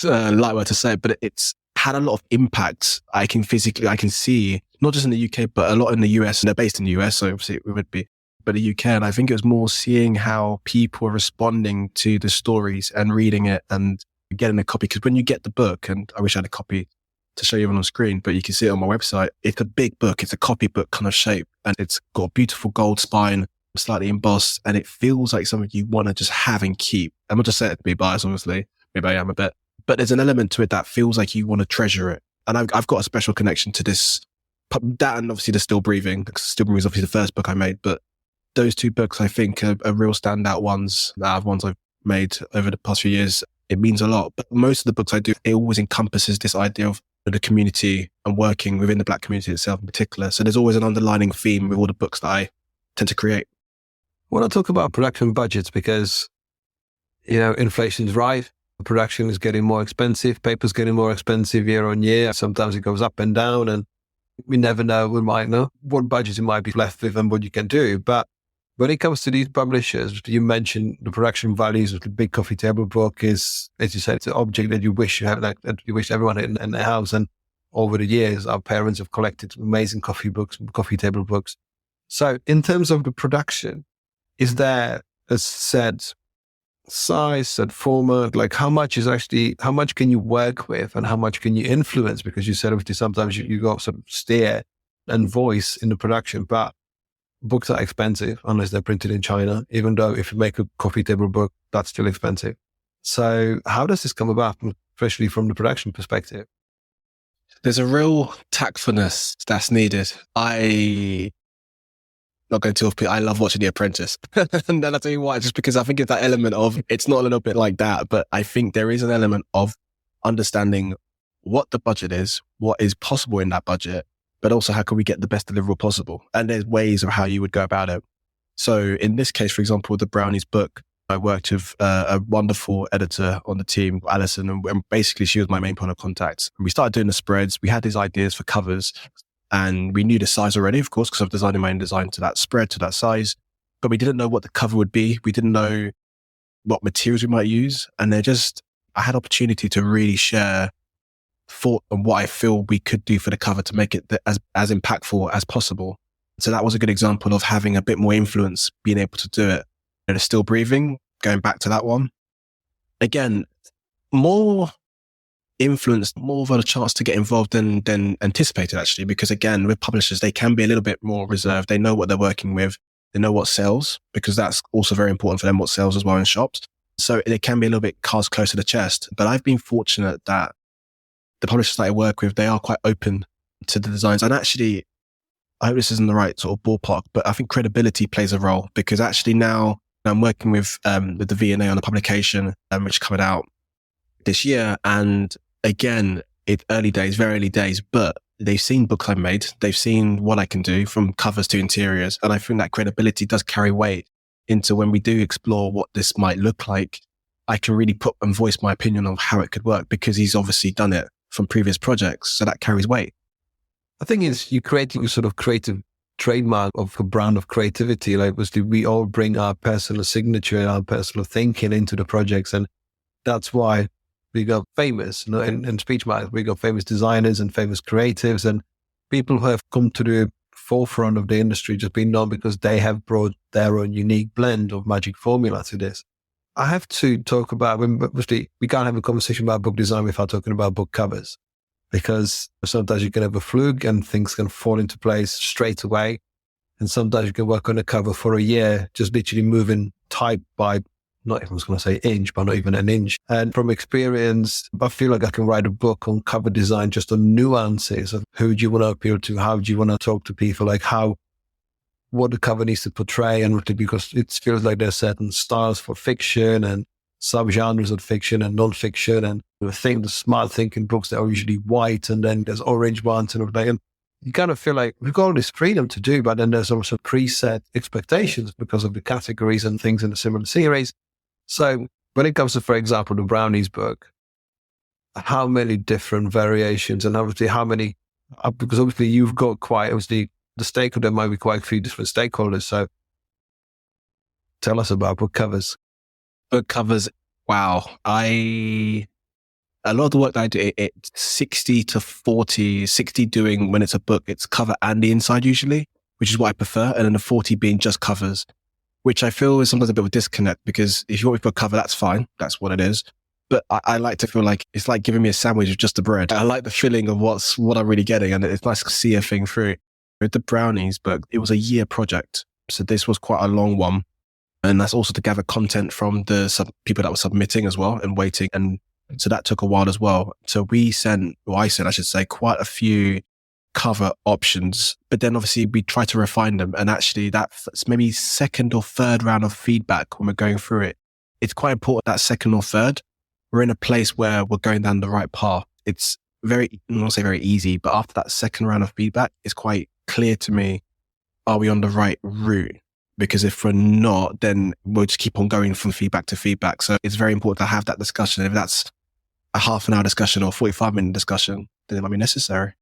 light word to say, but it's had a lot of impact. I can see, not just in the UK, but a lot in the US, and they're based in the US. So obviously it would be, but the UK. And I think it was more seeing how people are responding to the stories and reading it and getting a copy. Because when you get the book, and I wish I had a copy to show you on screen, but you can see it on my website. It's a big book. It's a copybook kind of shape, and it's got a beautiful gold spine, slightly embossed, and it feels like something you want to just have and keep. I'm not just saying it to be biased, obviously. Maybe I am a bit, but there's an element to it that feels like you want to treasure it. And I've got a special connection to this, that, and obviously the Still Breathing, because Still Breathing is obviously the first book I made, but those two books I think are real standout ones I've made over the past few years. It means a lot, but most of the books I do, it always encompasses this idea of the community and working within the Black community itself in particular. So there's always an underlining theme with all the books that I tend to create. I want to talk about production budgets because, inflation's right. Production is getting more expensive. Paper's getting more expensive year on year. Sometimes it goes up and down, and we never know. We might know what budget you might be left with and what you can do. But when it comes to these publishers, you mentioned the production values of the big coffee table book is, as you said, it's an object that you wish you have, that you wish everyone had in their house. And over the years, our parents have collected amazing coffee table books. So in terms of the production, is there a set size, set format? Like how much can you work with and how much can you influence? Because you said obviously sometimes you got sort of steer and voice in the production, but books are expensive unless they're printed in China, even though if you make a coffee table book, that's still expensive. So how does this come about, especially from the production perspective? There's a real tactfulness that's needed. I love watching The Apprentice. And then I'll tell you why, just because I think it's that element of, it's not a little bit like that, but I think there is an element of understanding what the budget is, what is possible in that budget, but also how can we get the best deliverable possible? And there's ways of how you would go about it. So in this case, for example, the Brownies book, I worked with a wonderful editor on the team, Alison, and basically she was my main point of contact. And we started doing the spreads. We had these ideas for covers, and we knew the size already, of course, because I've designed my own design to that spread, to that size, but we didn't know what the cover would be. We didn't know what materials we might use. And I had opportunity to really share thought on what I feel we could do for the cover to make it as impactful as possible. So that was a good example of having a bit more influence, being able to do it. And it's Still Breathing, going back to that one. Again, more influence, more of a chance to get involved than anticipated, actually, because again, with publishers, they can be a little bit more reserved. They know what they're working with. They know what sells, because that's also very important for them, what sells as well in shops. So it can be a little bit cards close to the chest. But I've been fortunate that the publishers that I work with, they are quite open to the designs. And actually, I hope this isn't the right sort of ballpark, but I think credibility plays a role, because actually now I'm working with the V&A on a publication, which is coming out this year. And again, it's early days, very early days, but they've seen books I've made. They've seen what I can do from covers to interiors. And I think that credibility does carry weight into when we do explore what this might look like. I can really put and voice my opinion on how it could work, because he's obviously done it from previous projects. So that carries weight. I think you're creating a sort of creative trademark of a brand of creativity. Like obviously we all bring our personal signature and our personal thinking into the projects. And that's why we got famous, in speech marks, we got famous designers and famous creatives and people who have come to the forefront of the industry, just being known because they have brought their own unique blend of magic formula to this. I have to talk about, obviously we can't have a conversation about book design without talking about book covers, because sometimes you can have a fluke and things can fall into place straight away. And sometimes you can work on a cover for a year, just literally moving type by, not even I was going to say inch, but not even an inch. And from experience, I feel like I can write a book on cover design, just on nuances of who do you want to appeal to? How do you want to talk to people? Like what the cover needs to portray, and because it feels like there's certain styles for fiction and subgenres of fiction and non-fiction, and the smart thinking books that are usually white, and then there's orange ones and all that. And you kind of feel like we've got all this freedom to do, but then there's also preset expectations because of the categories and things in the similar series. So when it comes to, for example, the Brownies book, how many different variations, and obviously how many, because obviously you've got the stakeholder might be quite a few different stakeholders. So tell us about book covers. Book covers. Wow. A lot of the work that I do, it's 60 to 40, 60 doing when it's a book, it's cover and the inside usually, which is what I prefer. And then the 40 being just covers, which I feel is sometimes a bit of a disconnect, because if you want me to put a cover, that's fine. That's what it is. But I like to feel like it's like giving me a sandwich with just the bread. I like the feeling of what I'm really getting. And it's nice to see a thing through. With the Brownies book, it was a year project. So this was quite a long one. And that's also to gather content from the people that were submitting as well and waiting. And so that took a while as well. So I sent, quite a few cover options, but then obviously we try to refine them. And actually that's maybe second or third round of feedback when we're going through it. It's quite important that second or third, we're in a place where we're going down the right path. It's I won't say very easy, but after that second round of feedback, it's quite clear to me, are we on the right route? Because if we're not, then we'll just keep on going from feedback to feedback. So it's very important to have that discussion. If that's a half an hour discussion or 45-minute discussion, then it might be necessary.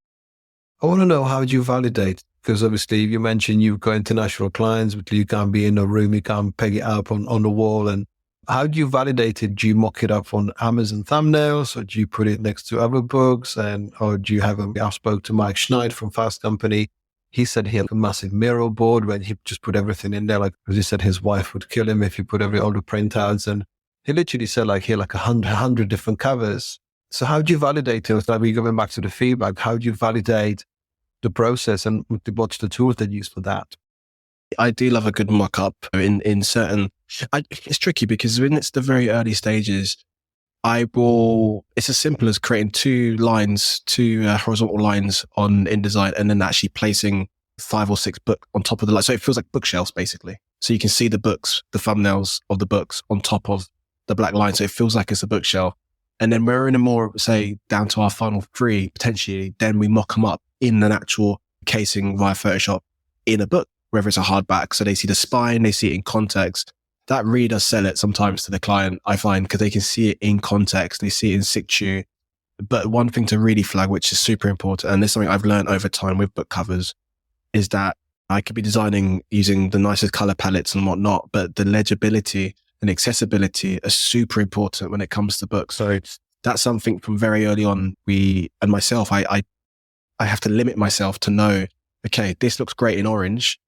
I want to know, how do you validate? Because obviously you mentioned you've got international clients, but you can't be in a room, you can't peg it up on the wall. And how do you validate it? Do you mock it up on Amazon thumbnails, or do you put it next to other books? Or do you have I spoke to Mike Schneid from Fast Company. He said he had a massive mural board where he just put everything in there. Like, because he said his wife would kill him if he put all the printouts. And he literally said like 100 different covers. So how do you validate it? It's like we're going back to the feedback. How do you validate the process, and what's the tools that you use for that? I do love a good mock-up in certain. It's tricky because when it's the very early stages, it's as simple as creating two horizontal lines on InDesign, and then actually placing 5 or 6 books on top of the line. So it feels like bookshelves basically. So you can see the books, the thumbnails of the books on top of the black line. So it feels like it's a bookshelf. And then we're in a more, say, down to our final 3, potentially, then we mock them up in an actual casing via Photoshop in a book, whether it's a hardback. So they see the spine, they see it in context. That really does sell it sometimes to the client, I find, because they can see it in context, they see it in situ. But one thing to really flag, which is super important, and this is something I've learned over time with book covers, is that I could be designing using the nicest color palettes and whatnot, but the legibility and accessibility are super important when it comes to books. So that's something from very early on. I have to limit myself to know, okay, this looks great in orange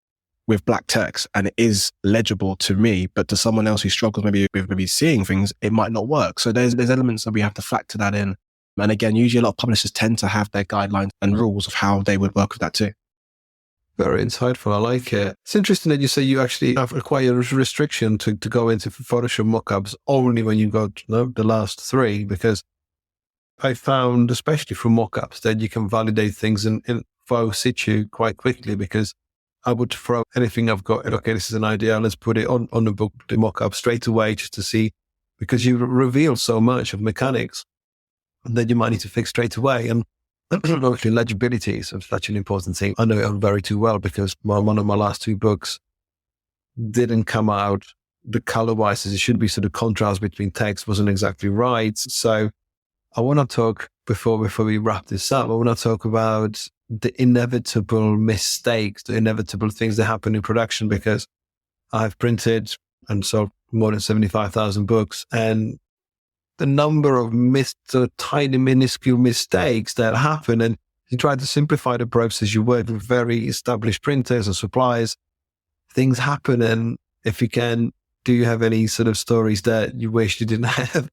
with black text and it is legible to me, but to someone else who struggles with seeing things, it might not work. So there's elements that we have to factor that in. And again, usually a lot of publishers tend to have their guidelines and rules of how they would work with that too. Very insightful. I like it. It's interesting that you say you actually have quite a restriction to go into Photoshop mockups only when you got the last 3, because I found, especially from mockups, that you can validate things in faux situ quite quickly, because I would throw anything I've got. Okay, this is an idea. Let's put it on the book, the mockup straight away, just to see, because you reveal so much of mechanics that you might need to fix straight away. And obviously legibility is such an important thing. I know it very too well, because one of my last 2 books didn't come out the color wise as it should be. So the contrast between text wasn't exactly right. So I want to talk, before we wrap this up, I want to talk about the inevitable mistakes, the inevitable things that happen in production, because I've printed and sold more than 75,000 books, and the number of tiny minuscule mistakes that happen, and you try to simplify the process. You work with very established printers and suppliers. Things happen, and if you can, do you have any sort of stories that you wish you didn't have?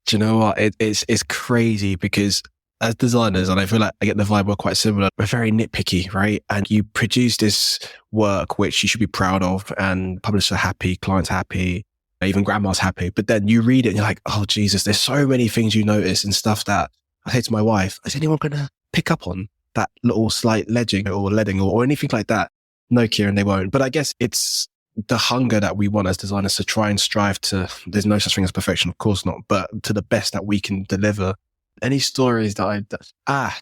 Do you know what? It's crazy, because as designers, and I feel like I get the vibe, we're quite similar. We're very nitpicky, right? And you produce this work which you should be proud of, and publishers are happy, clients happy, even grandma's happy. But then you read it and you're like, oh Jesus, there's so many things you notice and stuff that I say to my wife, is anyone going to pick up on that little slight ledging or leading or anything like that? No, Kieron, they won't. But I guess it's the hunger that we want as designers to try and strive to, there's no such thing as perfection, of course not, but to the best that we can deliver. Any stories that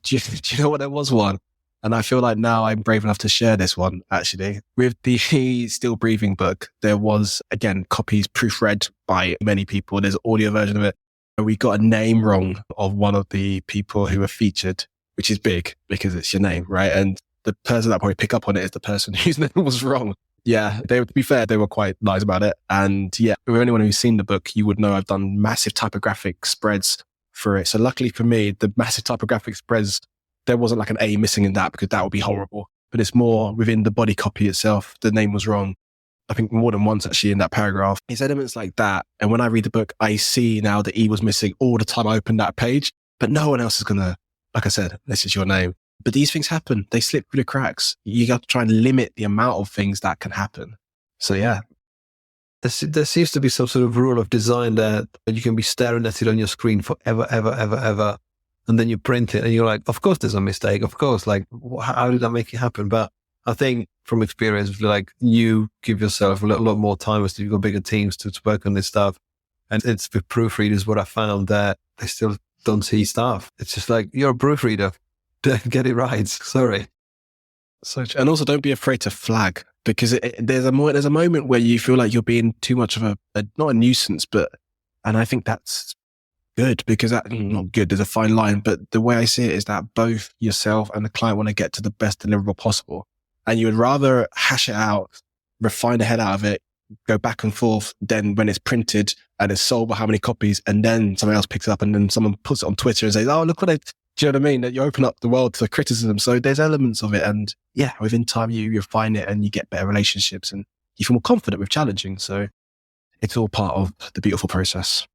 do you know what? There was one. And I feel like now I'm brave enough to share this one, actually. With the Still Breathing book, there was, again, copies proofread by many people. There's an audio version of it. And we got a name wrong of one of the people who were featured, which is big because it's your name, right? And the person that probably pick up on it is the person whose name was wrong. Yeah, to be fair, they were quite nice about it. And yeah, with anyone who's seen the book, you would know I've done massive typographic spreads for it. So luckily for me, the massive typographic spreads, there wasn't like an A missing in that because that would be horrible. But it's more within the body copy itself. The name was wrong. I think more than once actually in that paragraph. It's elements like that. And when I read the book, I see now the E was missing all the time I open that page, but no one else is going to, like I said, this is your name. But these things happen. They slip through the cracks. You got to try and limit the amount of things that can happen. So yeah. There seems to be some sort of rule of design that you can be staring at it on your screen forever, ever. And then you print it and you're like, of course there's a mistake. Of course, like, how did that make it happen? But I think from experience, like, you give yourself a lot more time as you've got bigger teams to work on this stuff. And it's with proofreaders, what I found that they still don't see stuff. It's just like, you're a proofreader. Get it right. Sorry. And also don't be afraid to flag, because there's a moment where you feel like you're being too much of a not a nuisance, and I think that's good, because that, not good, there's a fine line, but the way I see it is that both yourself and the client want to get to the best deliverable possible. And you would rather hash it out, refine the head out of it, go back and forth, then when it's printed and it's sold by how many copies, and then someone else picks it up and then someone puts it on Twitter and says, oh, look what I, do you know what I mean? That you open up the world to criticism. So there's elements of it. And yeah, within time you refine it and you get better relationships and you feel more confident with challenging. So it's all part of the beautiful process.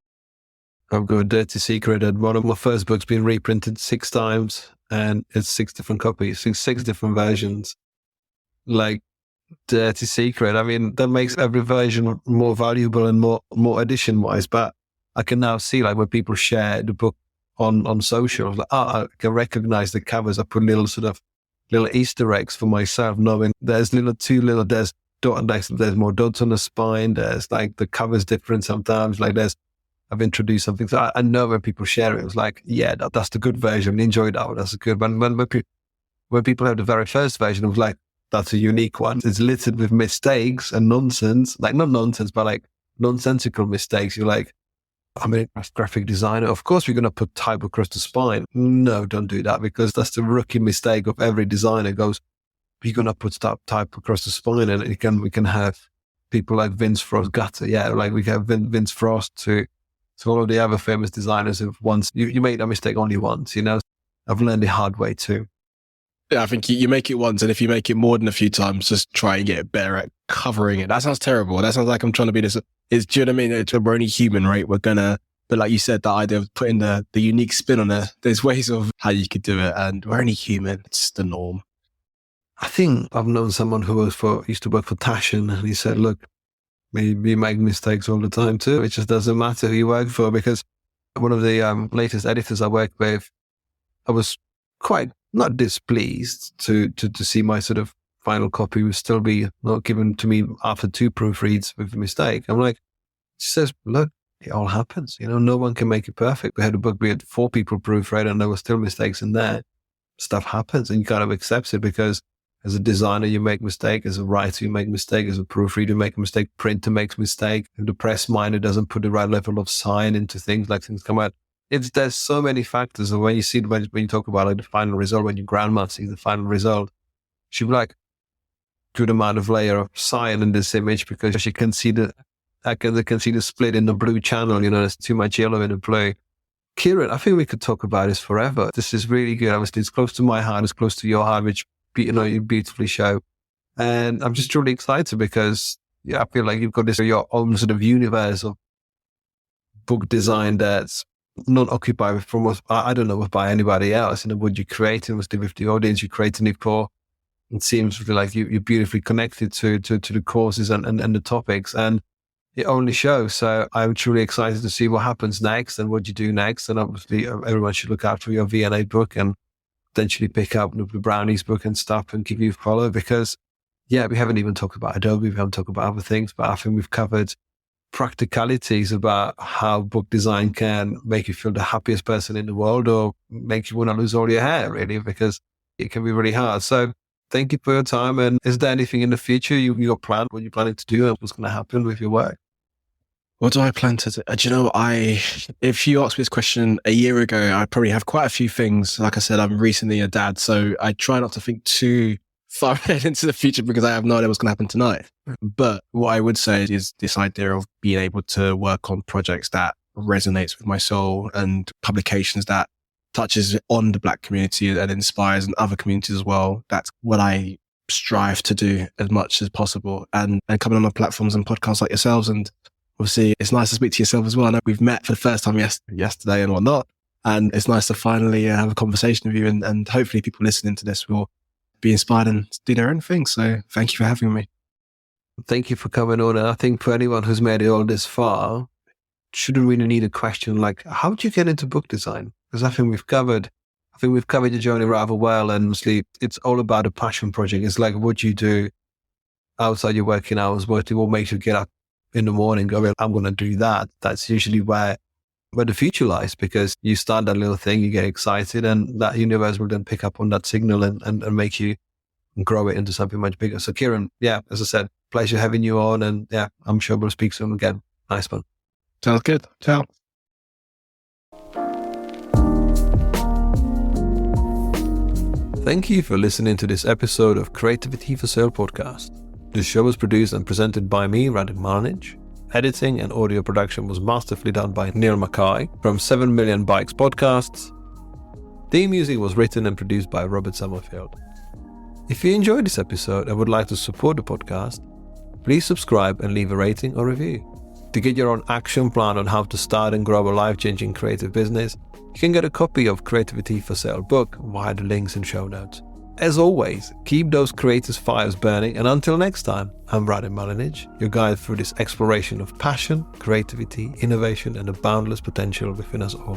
I've got a dirty secret that one of my first books been reprinted 6 times and it's 6 different copies, 6 different versions. Like, dirty secret. I mean, that makes every version more valuable and more edition wise. But I can now see, like, when people share the book on social, like, I can recognize the covers. I put little Easter eggs for myself, knowing there's there's there's more dots on the spine. There's like the cover's different sometimes. Like I've introduced something. So I know when people share it, it was like, yeah, that's the good version. Enjoyed that one. That's a good one. When people have the very first version, it was like, that's a unique one. It's littered with mistakes and nonsense. Like, not nonsense, but like nonsensical mistakes. You're like, I'm a graphic designer. Of course, we're going to put type across the spine. No, don't do that, because that's the rookie mistake of every designer. Goes, you're going to put type across the spine, and we can have people like Vince Frost, Gutter. Yeah, like we have Vince Frost to all of the other famous designers who've once, you made that mistake only once, you know. I've learned the hard way too. Yeah, I think you make it once, and if you make it more than a few times, just try and get better at covering it. That sounds terrible. That sounds like I'm trying to be this. Do you know what I mean? We're only human, right? But like you said, the idea of putting the unique spin on it, there's ways of how you could do it, and we're only human. It's the norm. I think I've known someone who used to work for Taschen, and he said, look, we make mistakes all the time too. It just doesn't matter who you work for, because one of the latest editors I worked with, I was quite not displeased to see my sort of final copy would still be not given to me after 2 proofreads with a mistake. I'm like, she says, look, it all happens. You know, no one can make it perfect. We had a book, we had 4 people proofread and there were still mistakes in there. Stuff happens and you kind of accept it, because as a designer, you make mistake. As a writer, you make mistake. As a proofreader, you make a mistake. Printer makes mistake. If the press miner doesn't put the right level of sign into things, like things come out. There's so many factors. And when you see, when you talk about like the final result, when your grandma sees the final result, she'll be like, good amount of layer of cyan in this image, because she can see the split in the blue channel. You know, there's too much yellow in the blue. Kieron, I think we could talk about this forever. This is really good. Obviously, it's close to my heart. It's close to your heart, which, you know, you beautifully show. And I'm just truly excited because I feel like you've got your own sort of universe of book design that's not occupied from, I don't know, by anybody else. You know, what you're creating was with the audience you're creating it for. It seems like you're beautifully connected to the courses and the topics, and it only shows. So I'm truly excited to see what happens next and what you do next. And obviously everyone should look out for your V&A book and potentially pick up the Brownies book and stuff and give you a follow, because yeah, we haven't even talked about Adobe, we haven't talked about other things, but I think we've covered practicalities about how book design can make you feel the happiest person in the world or make you want to lose all your hair, really, because it can be really hard. So thank you for your time. And is there anything in the future you got planned, what you're planning to do and what's going to happen with your work? What do I plan to do? Do you know, if you asked me this question a year ago, I probably have quite a few things. Like I said, I'm recently a dad, so I try not to think too far ahead into the future because I have no idea what's going to happen tonight. But what I would say is this idea of being able to work on projects that resonates with my soul and publications that touches on the Black community and inspires in other communities as well. That's what I strive to do as much as possible. And coming on the platforms and podcasts like yourselves. And obviously it's nice to speak to yourself as well. I know we've met for the first time yesterday and whatnot. And it's nice to finally have a conversation with you. And hopefully people listening to this will be inspired and do their own thing. So thank you for having me. Thank you for coming on. And I think for anyone who's made it all this far, shouldn't really need a question like, how did you get into book design? Because I think we've covered your journey rather well. And honestly, it's all about a passion project. It's like what you do outside your working hours, what makes you get up in the morning, go, well, I'm going to do that. That's usually where the future lies, because you start that little thing, you get excited, and that universe will then pick up on that signal and make you grow it into something much bigger. So Kieron, yeah, as I said, pleasure having you on, and yeah, I'm sure we'll speak soon again. Nice one. Sounds good. Ciao. Thank you for listening to this episode of Creativity for Sale podcast. The show was produced and presented by me, Radim Marnic. Editing and audio production was masterfully done by Neil Mackay from 7 Million Bikes Podcasts. Theme music was written and produced by Robert Summerfield. If you enjoyed this episode and would like to support the podcast, please subscribe and leave a rating or review. To get your own action plan on how to start and grow a life-changing creative business, you can get a copy of Creativity for Sale book via the links in show notes. As always, keep those creative fires burning, and until next time, I'm Radim Marnic, your guide through this exploration of passion, creativity, innovation, and the boundless potential within us all.